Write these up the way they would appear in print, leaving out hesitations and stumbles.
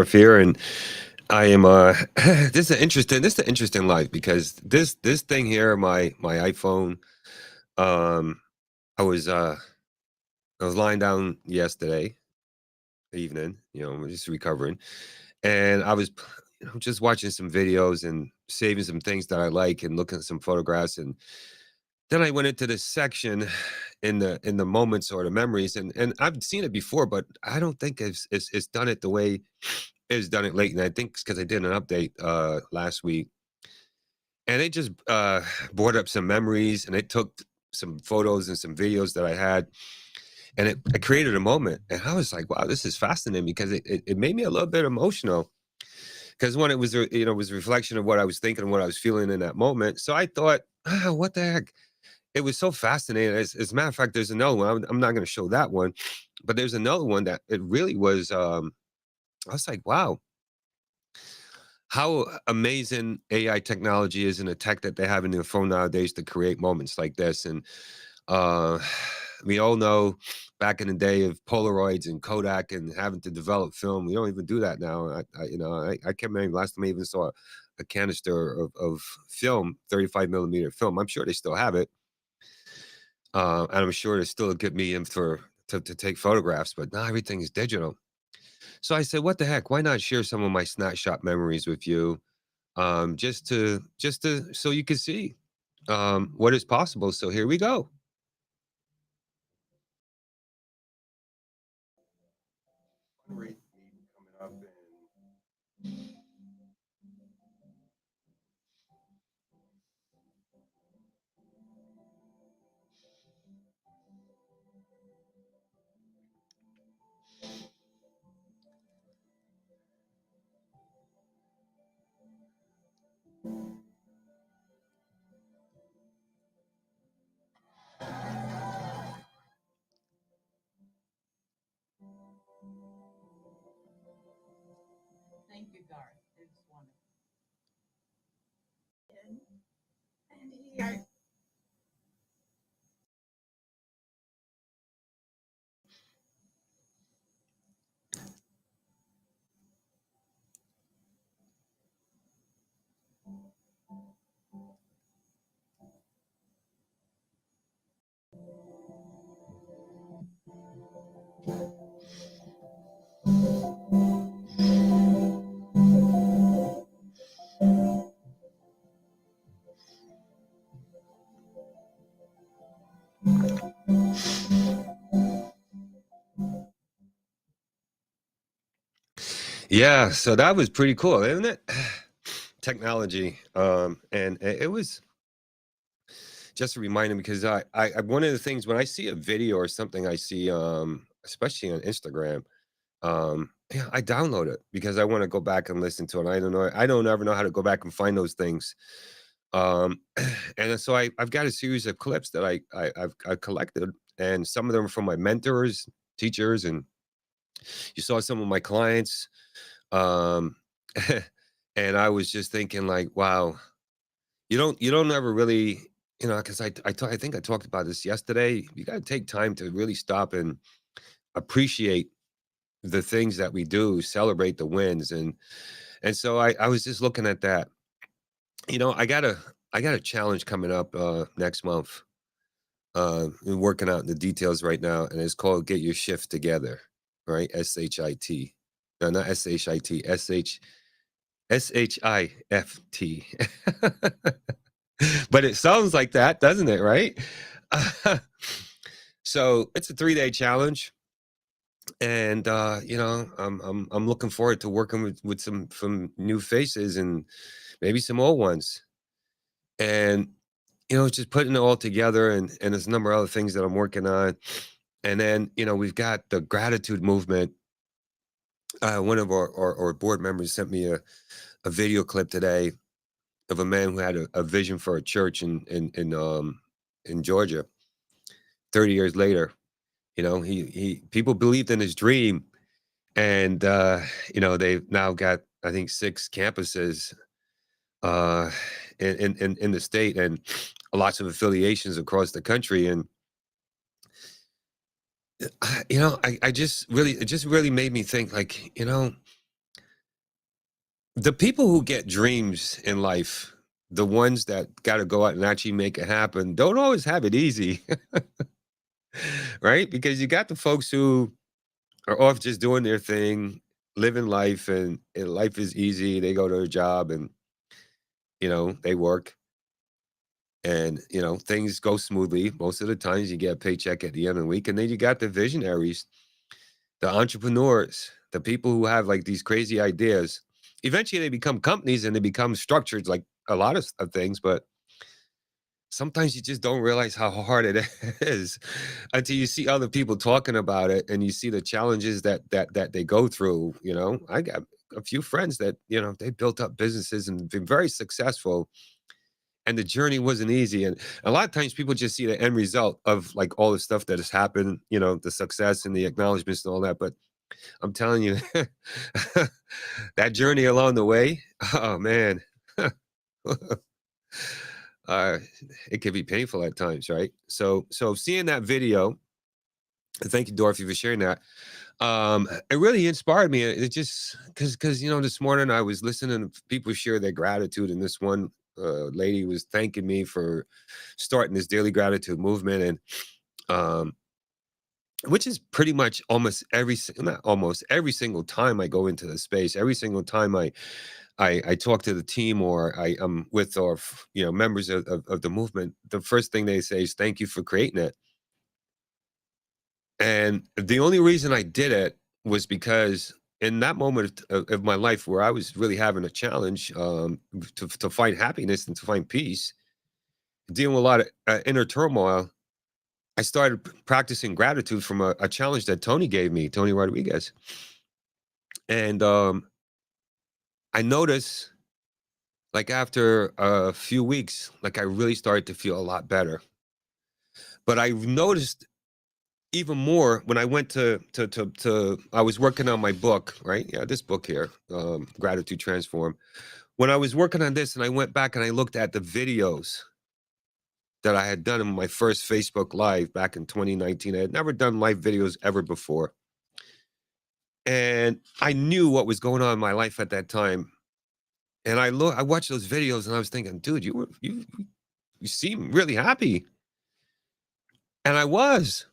Fear, and I am this is an interesting life because this thing here, my iPhone, um I was I was lying down yesterday evening, just recovering, and I was just watching some videos and saving some things that I like and looking at some photographs, and then I went into this section in the moments or the memories, and I've seen it before, but I don't think it's done it the way it's done it lately. And I think it's because I did an update last week, and it just brought up some memories, and it took some photos and some videos that I had, and it created a moment, and I was like, wow, this is fascinating because it made me a little bit emotional because one, it was it was a reflection of what I was thinking and what I was feeling in that moment. So I thought, what the heck. It was so fascinating. As a matter of fact, there's another one. I'm not going to show that one, but there's another one that it really was. I was like, wow, how amazing AI technology is, and the tech that they have in their phone nowadays to create moments like this. And uh, we all know back in the day of Polaroids and Kodak and having to develop film, we don't even do that now. I can't remember last time I even saw a canister of film, 35 millimeter film. I'm sure they still have it. And I'm sure there's still a good medium to take photographs, but now everything is digital. So I said, what the heck? Why not share some of my snapshot memories with you? Just to so you can see what is possible. So here we go. Yeah, so that was pretty cool, isn't it? Technology. And it was just a reminder because one of the things when I see a video or something I see, especially on Instagram, yeah, I download it because I want to go back and listen to it. I don't ever know how to go back and find those things. Um, and so I've got a series of clips that I collected, and some of them are from my mentors, teachers, and you saw some of my clients. Um, and I was just thinking like, wow, you don't ever really, because I think I talked about this yesterday. You got to take time to really stop and appreciate the things that we do, celebrate the wins, and so I was just looking at that. I got a challenge coming up next month. I'm working out the details right now, and it's called Get Your Shift Together, right? SHIT. No, not SHIT. SHIFT. But it sounds like that, doesn't it, right? So it's a 3-day challenge, and I'm looking forward to working with some new faces and maybe some old ones, and just putting it all together, and there's a number of other things that I'm working on, and then we've got the gratitude movement. One of our board members sent me a video clip today of a man who had a vision for a church in Georgia. 30 years later, he people believed in his dream, and they've now got, I think, 6 campuses uh in the state, and lots of affiliations across the country. And I just really, it just really made me think, like, The people who get dreams in life, the ones that got to go out and actually make it happen, don't always have it easy, right? Because you got the folks who are off just doing their thing, living life, and life is easy. They go to a job and they work, and things go smoothly. Most of the times, you get a paycheck at the end of the week, and then you got the visionaries, the entrepreneurs, the people who have like these crazy ideas. Eventually, they become companies and they become structured like a lot of things, but sometimes you just don't realize how hard it is until you see other people talking about it and you see the challenges that they go through. I got a few friends that they built up businesses and been very successful, and the journey wasn't easy. And a lot of times people just see the end result of like all the stuff that has happened, the success and the acknowledgments and all that. But I'm telling you, that journey along the way, oh man. uh, it can be painful at times, right? So seeing that video, and thank you, Dorothy, for sharing that. It really inspired me. It just because this morning I was listening to people share their gratitude, and this one lady was thanking me for starting this daily gratitude movement, and um, which is pretty much almost not almost every single time I go into the space, every single time I talk to the team or I am with or members of the movement, the first thing they say is thank you for creating it. And the only reason I did it was because in that moment of my life where I was really having a challenge to find happiness and to find peace, dealing with a lot of inner turmoil, I started practicing gratitude from a challenge that Tony gave me, Tony Rodriguez. And I noticed, like after a few weeks, like I really started to feel a lot better. But I noticed even more when I went to I was working on my book, right? Yeah, this book here, Gratitude Transform. When I was working on this and I went back and I looked at the videos that I had done in my first Facebook Live back in 2019. I had never done live videos ever before. And I knew what was going on in my life at that time. And I watched those videos and I was thinking, dude, you seem really happy. And I was,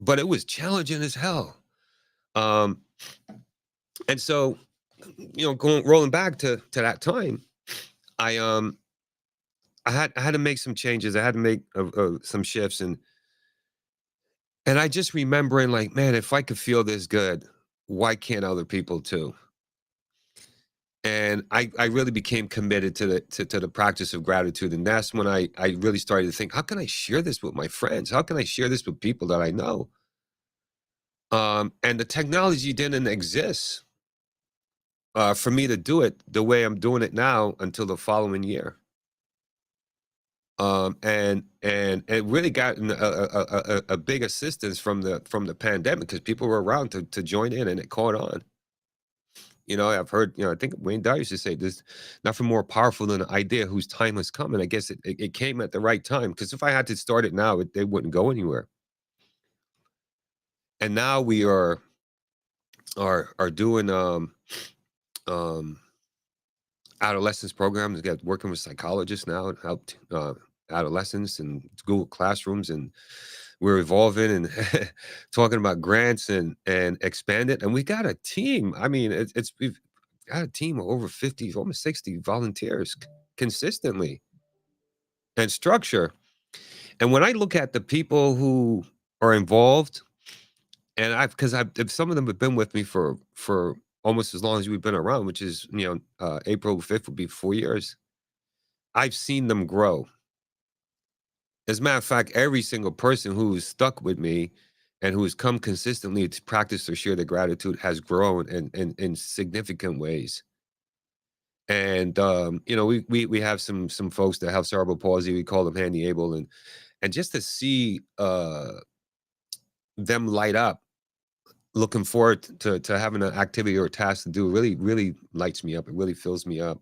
but it was challenging as hell. Um, and so, rolling back to that time, I I had to make some changes. I had to make some shifts, and I just remembering like, man, if I could feel this good, why can't other people too? And I really became committed to the practice of gratitude, and that's when I really started to think, how can I share this with my friends? How can I share this with people that I know? And the technology didn't exist for me to do it the way I'm doing it now until the following year. And it really got a big assistance from the pandemic because people were around to join in, and it caught on. I've heard, I think Wayne Dyer used to say this: nothing more powerful than an idea whose time has come. And I guess it came at the right time, because if I had to start it now, they wouldn't go anywhere. And now we are doing um adolescence programs. Got working with psychologists now and helped adolescents and Google Classrooms, and we're evolving and talking about grants and expand it. And we got a team. I mean, we've got a team of over 50, almost 60 volunteers consistently, and structure. And when I look at the people who are involved, and because I've some of them have been with me for almost as long as we've been around, which is April 5th will be 4 years. I've seen them grow. As a matter of fact, every single person who's stuck with me and who has come consistently to practice or share the gratitude has grown in significant ways. And we have some folks that have cerebral palsy. We call them handy able, and just to see them light up, looking forward to having an activity or a task to do, really really lights me up. It really fills me up.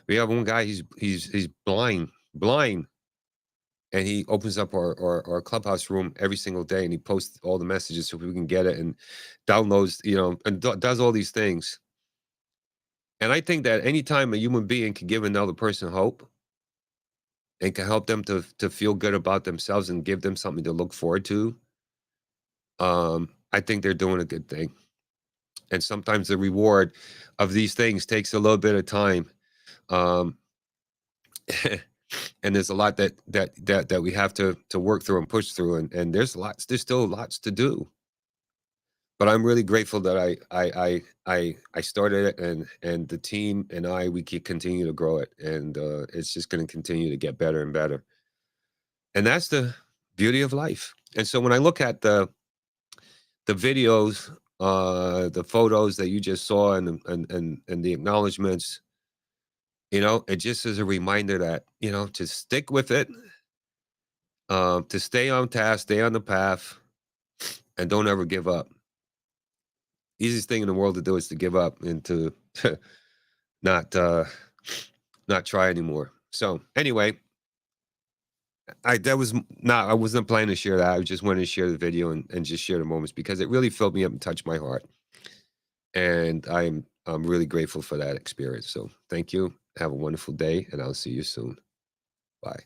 We have one guy. He's blind, and he opens up our clubhouse room every single day, and he posts all the messages so we can get it, and downloads, and does all these things. And I think that anytime a human being can give another person hope and can help them to feel good about themselves and give them something to look forward to, I think they're doing a good thing. And sometimes the reward of these things takes a little bit of time. Um, and there's a lot that we have to work through and push through, and there's still lots to do. But I'm really grateful that I started it, and the team and we keep continue to grow it, and it's just going to continue to get better and better. And that's the beauty of life. And so when I look at the videos, the photos that you just saw, and the acknowledgments, it just is a reminder that, to stick with it, to stay on task, stay on the path, and don't ever give up. Easiest thing in the world to do is to give up and to not not try anymore. So anyway, I wasn't planning to share that. I just wanted to share the video and just share the moments because it really filled me up and touched my heart. And I'm really grateful for that experience. So thank you. Have a wonderful day, and I'll see you soon. Bye.